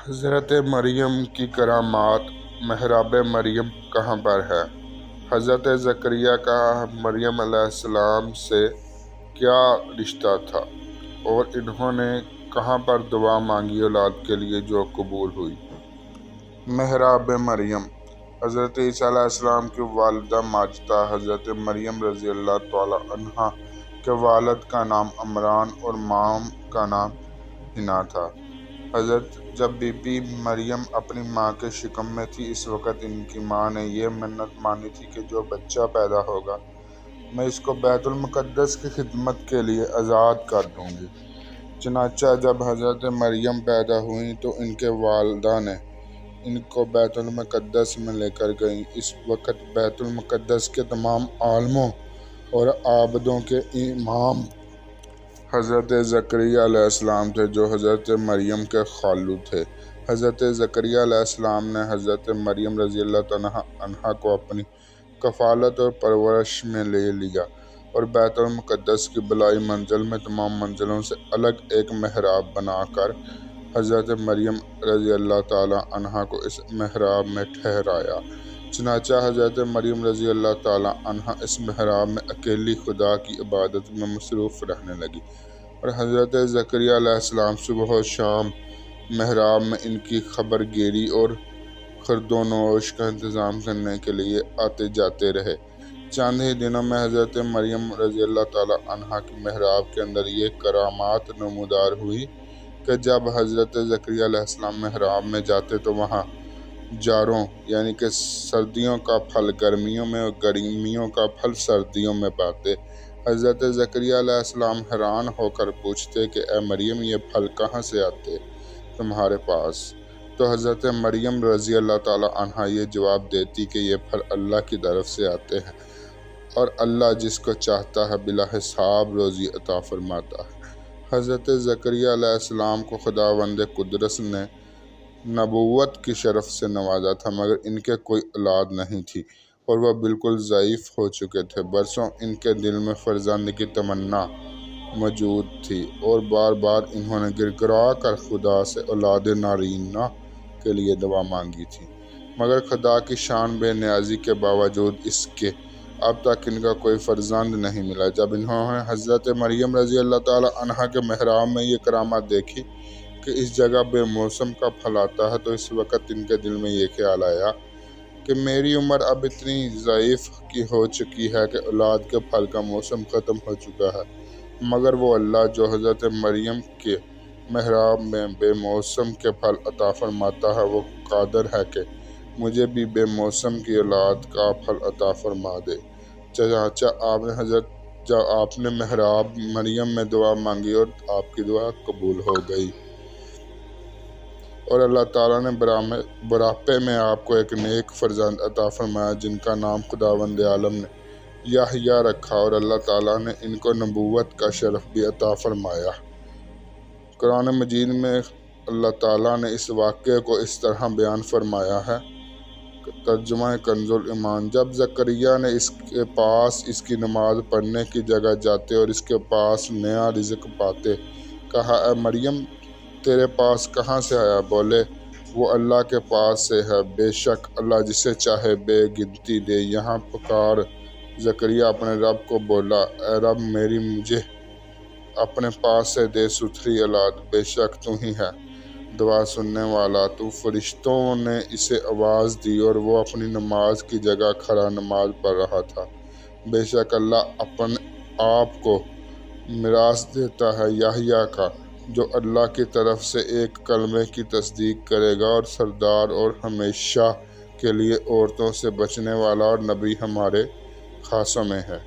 حضرت مریم کی کرامات۔ محراب مریم کہاں پر ہے؟ حضرت زکریا کا مریم علیہ السلام سے کیا رشتہ تھا اور انہوں نے کہاں پر دعا مانگی اولاد کے لیے جو قبول ہوئی؟ محراب مریم۔ حضرت عیسیٰ علیہ السلام کی والدہ ماجدہ حضرت مریم رضی اللہ تعالی عنہا کے والد کا نام عمران اور ماں کا نام حنا تھا۔ حضرت جب بی بی مریم اپنی ماں کے شکم میں تھی، اس وقت ان کی ماں نے یہ منت مانی تھی کہ جو بچہ پیدا ہوگا میں اس کو بیت المقدس کی خدمت کے لیے آزاد کر دوں گی۔ چنانچہ جب حضرت مریم پیدا ہوئیں تو ان کے والدہ نے ان کو بیت المقدس میں لے کر گئیں۔ اس وقت بیت المقدس کے تمام عالموں اور عابدوں کے امام حضرت زکریا علیہ السلام تھے جو حضرت مریم کے خالو تھے۔ حضرت زکریا علیہ السلام نے حضرت مریم رضی اللہ تعالی عنہا کو اپنی کفالت اور پرورش میں لے لیا اور بیت المقدس کی بالائی منزل میں تمام منزلوں سے الگ ایک محراب بنا کر حضرت مریم رضی اللہ تعالی عنہا کو اس محراب میں ٹھہرایا۔ چنانچہ حضرت مریم رضی اللہ تعالی عنہا اس محراب میں اکیلی خدا کی عبادت میں مصروف رہنے لگی اور حضرت زکریا علیہ السلام صبح و شام محراب میں ان کی خبر گیری اور خورد و نوش کا انتظام کرنے کے لیے آتے جاتے رہے۔ چند ہی دنوں میں حضرت مریم رضی اللہ تعالی عنہا کی محراب کے اندر یہ کرامات نمودار ہوئی کہ جب حضرت زکریا علیہ السلام محراب میں جاتے تو وہاں جاروں یعنی کہ سردیوں کا پھل گرمیوں میں اور گرمیوں کا پھل سردیوں میں پاتے۔ حضرت زکریا علیہ السلام حیران ہو کر پوچھتے کہ اے مریم، یہ پھل کہاں سے آتے تمہارے پاس؟ تو حضرت مریم رضی اللہ تعالی عنہا یہ جواب دیتی کہ یہ پھل اللہ کی طرف سے آتے ہیں اور اللہ جس کو چاہتا ہے بلا حساب روزی عطا فرماتا ہے۔ حضرت زکریا علیہ السلام کو خداوند قدرت نے نبوت کی شرف سے نوازا تھا، مگر ان کے کوئی اولاد نہیں تھی اور وہ بالکل ضعیف ہو چکے تھے۔ برسوں ان کے دل میں فرزند کی تمنا موجود تھی اور بار بار انہوں نے گر گرا کر خدا سے اولاد نارینہ کے لیے دعا مانگی تھی، مگر خدا کی شان بے نیازی کے باوجود اس کے اب تک ان کا کوئی فرزند نہیں ملا۔ جب انہوں نے حضرت مریم رضی اللہ تعالی عنہا کے محراب میں یہ کرامات دیکھی کہ اس جگہ بے موسم کا پھل آتا ہے تو اس وقت ان کے دل میں یہ خیال آیا کہ میری عمر اب اتنی ضعیف کی ہو چکی ہے کہ اولاد کے پھل کا موسم ختم ہو چکا ہے، مگر وہ اللہ جو حضرت مریم کے محراب میں بے موسم کے پھل عطا فرماتا ہے وہ قادر ہے کہ مجھے بھی بے موسم کی اولاد کا پھل عطا فرما دے۔ چنانچہ آپ نے محراب مریم میں دعا مانگی اور آپ کی دعا قبول ہو گئی اور اللہ تعالیٰ نے بڑھاپے میں آپ کو ایک نیک فرزند عطا فرمایا جن کا نام خداوند عالم نے یحییٰ رکھا اور اللہ تعالیٰ نے ان کو نبوت کا شرف بھی عطا فرمایا۔ قرآن مجید میں اللہ تعالیٰ نے اس واقعے کو اس طرح بیان فرمایا ہے۔ ترجمہ کنز الایمان۔ جب زکریا نے اس کے پاس اس کی نماز پڑھنے کی جگہ جاتے اور اس کے پاس نیا رزق پاتے کہا، اے مریم تیرے پاس کہاں سے آیا؟ بولے، وہ اللہ کے پاس سے ہے، بے شک اللہ جسے چاہے بے گنتی دے۔ یہاں پکار زکریا اپنے رب کو بولا، اے رب مجھے اپنے پاس سے دے ستھری اولاد، بے شک تو ہی ہے دعا سننے والا۔ تو فرشتوں نے اسے آواز دی اور وہ اپنی نماز کی جگہ کھڑا نماز پڑھ رہا تھا۔ بے شک اللہ اپنے آپ کو میراث دیتا ہے یحییٰ کا، جو اللہ کی طرف سے ایک کلمے کی تصدیق کرے گا اور سردار اور ہمیشہ کے لیے عورتوں سے بچنے والا اور نبی ہمارے خاصوں میں ہے۔